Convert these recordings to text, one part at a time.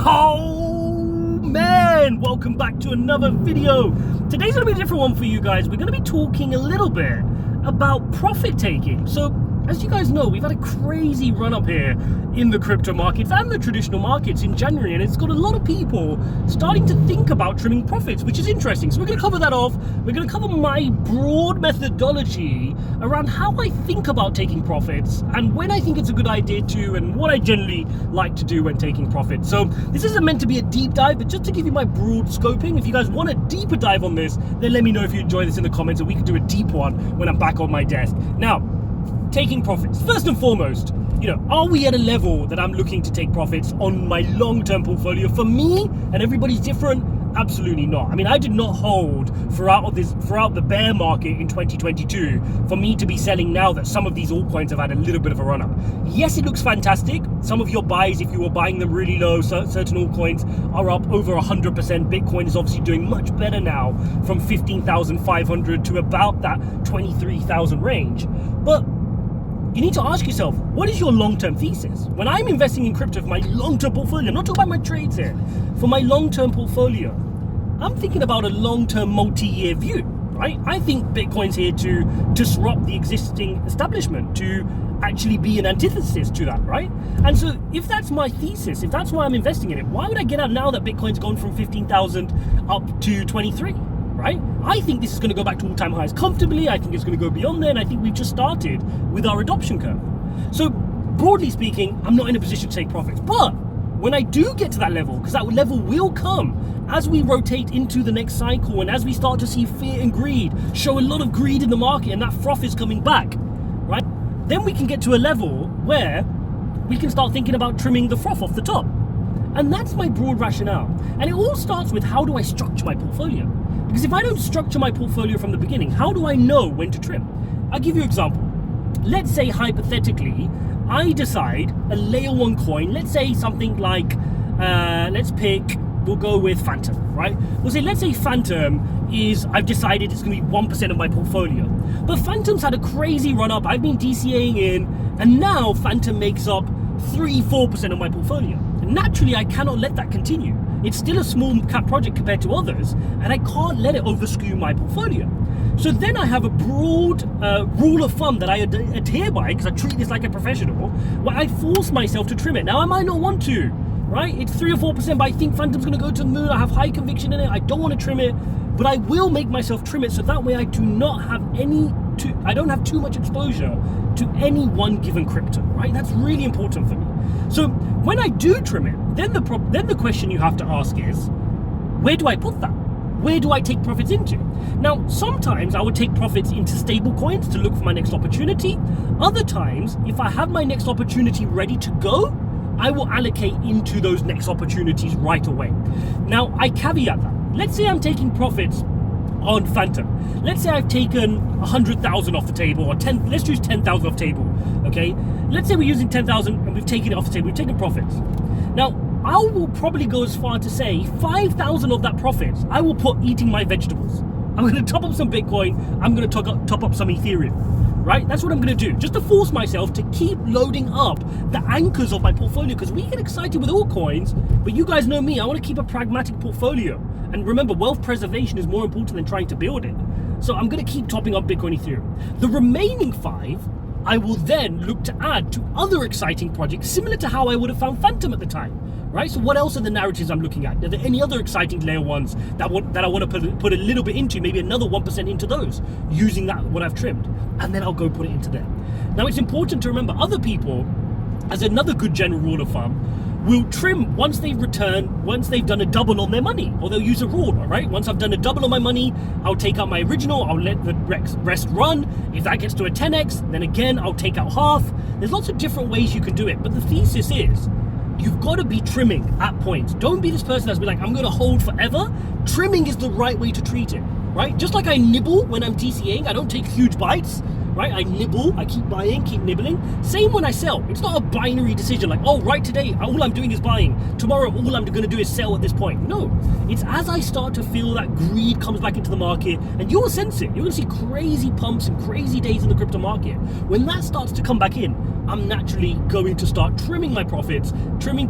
Oh man, welcome back to another video. Today's gonna be a different one for you guys. We're gonna be talking a little bit about profit taking. So as you guys know, we've had a crazy run up here in the crypto markets and the traditional markets in January, and it's got a lot of people starting to think about trimming profits, which is interesting. So we're going to cover that off. We're going to cover my broad methodology around how I think about taking profits and when I think it's a good idea to, and what I generally like to do when taking profits. So this isn't meant to be a deep dive, but just to give you my broad scoping. If you guys want a deeper dive on this, then let me know if you enjoy this in the comments, and we can do a deep one when I'm back on my desk. Now, taking profits. First and foremost, are we at a level that I'm looking to take profits on my long-term portfolio? For me, and everybody's different, absolutely not. I mean, I did not hold throughout the bear market in 2022 for me to be selling now that some of these altcoins have had a little bit of a run-up. Yes, it looks fantastic. Some of your buys, if you were buying them really low, certain altcoins are up over 100%. Bitcoin is obviously doing much better now, from 15,500 to about that 23,000 range. But you need to ask yourself, what is your long-term thesis? When I'm investing in crypto for my long-term portfolio, I'm not talking about my trades here, for my long-term portfolio, I'm thinking about a long-term multi-year view, right? I think Bitcoin's here to disrupt the existing establishment, to actually be an antithesis to that, right? And so if that's my thesis, if that's why I'm investing in it, why would I get out now that Bitcoin's gone from 15,000 up to 23? Right? I think this is going to go back to all-time highs comfortably. I think it's going to go beyond there, and I think we've just started with our adoption curve. So broadly speaking, I'm not in a position to take profits. But when I do get to that level, because that level will come as we rotate into the next cycle, and as we start to see fear and greed show a lot of greed in the market, and that froth is coming back, right? Then we can get to a level where we can start thinking about trimming the froth off the top. And that's my broad rationale. And it all starts with, how do I structure my portfolio? Because if I don't structure my portfolio from the beginning, how do I know when to trim? I'll give you an example. Let's say, hypothetically, I decide a layer one coin, let's say something like, we'll go with Phantom, right? Let's say Phantom is, I've decided it's gonna be 1% of my portfolio. But Phantom's had a crazy run up, I've been DCAing in, and now Phantom makes up 3-4% of my portfolio. And naturally, I cannot let that continue. It's still a small cap project compared to others, and I can't let it overskew my portfolio. So then I have a broad rule of thumb that I adhere by, because I treat this like a professional, where I force myself to trim it. Now, I might not want to, right? It's 3 or 4%, but I think Phantom's gonna go to the moon. I have high conviction in it. I don't want to trim it, but I will make myself trim it, so that way I do not have I don't have too much exposure to any one given crypto, right? That's really important for me. So when I do trim it, then the question you have to ask is, where do I put that? Where do I take profits into? Now, sometimes I would take profits into stable coins to look for my next opportunity. Other times, if I have my next opportunity ready to go, I will allocate into those next opportunities right away. Now, I caveat that. Let's say I'm taking profits on Phantom. Let's say I've taken 100,000 off the table, or let's choose 10,000 off the table, okay? Let's say we're using 10,000 and we've taken it off the table, we've taken profits. Now, I will probably go as far to say 5,000 of that profits, I will put eating my vegetables. I'm gonna top up some Bitcoin, I'm gonna top up some Ethereum, right? That's what I'm gonna do, just to force myself to keep loading up the anchors of my portfolio, because we get excited with altcoins, but you guys know me, I wanna keep a pragmatic portfolio. And remember, wealth preservation is more important than trying to build it. So I'm gonna keep topping up Bitcoin, Ethereum. The remaining 5, I will then look to add to other exciting projects, similar to how I would have found Phantom at the time, right? So what else are the narratives I'm looking at? Are there any other exciting layer ones that I want to put a little bit into, maybe another 1% into those, using that, what I've trimmed, and then I'll go put it into there. Now, it's important to remember, other people, as another good general rule of thumb, will trim once they've done a double on their money, or they'll use a rule, right? Once I've done a double on my money, I'll take out my original, I'll let the rest run. If that gets to a 10x, then again, I'll take out half. There's lots of different ways you can do it, but the thesis is, you've got to be trimming at points. Don't be this person that's been like, I'm gonna hold forever. Trimming is the right way to treat it, right? Just like I nibble when I'm DCAing, I don't take huge bites, right? I nibble, I keep buying, keep nibbling. Same when I sell. It's not a binary decision like, oh, right today, all I'm doing is buying. Tomorrow, all I'm going to do is sell at this point. No, it's as I start to feel that greed comes back into the market, and you'll sense it. You're going to see crazy pumps and crazy days in the crypto market. When that starts to come back in, I'm naturally going to start trimming my profits, trimming,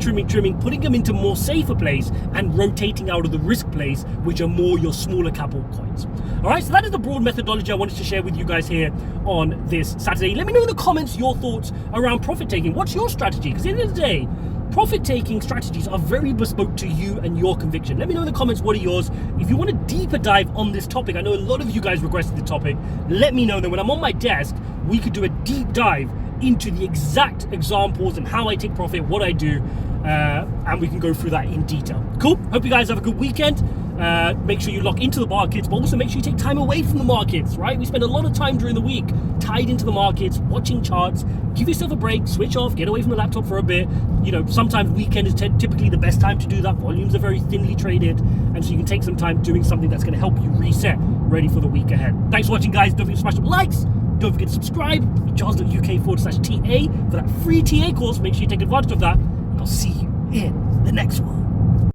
putting them into more safer place and rotating out of the risk place, which are more your smaller capital coins. All right, so that is the broad methodology I wanted to share with you guys here on this Saturday. Let me know in the comments your thoughts around profit taking. What's your strategy? Because at the end of the day, profit taking strategies are very bespoke to you and your conviction. Let me know in the comments what are yours. If you want a deeper dive on this topic, I know a lot of you guys requested the topic. Let me know that when I'm on my desk, we could do a deep dive into the exact examples and how I take profit, what I do, and we can go through that in detail. Cool. Hope you guys have a good weekend. Make sure you lock into the markets, but also make sure you take time away from the markets, right? We spend a lot of time during the week tied into the markets, watching charts. Give yourself a break, switch off, get away from the laptop for a bit. You know, sometimes weekend is typically the best time to do that. Volumes are very thinly traded, and so you can take some time doing something that's going to help you reset, ready for the week ahead. Thanks for watching, guys. Don't forget to smash the likes. Don't forget to subscribe at charles.uk/TA for that free TA course. Make sure you take advantage of that. And I'll see you in the next one.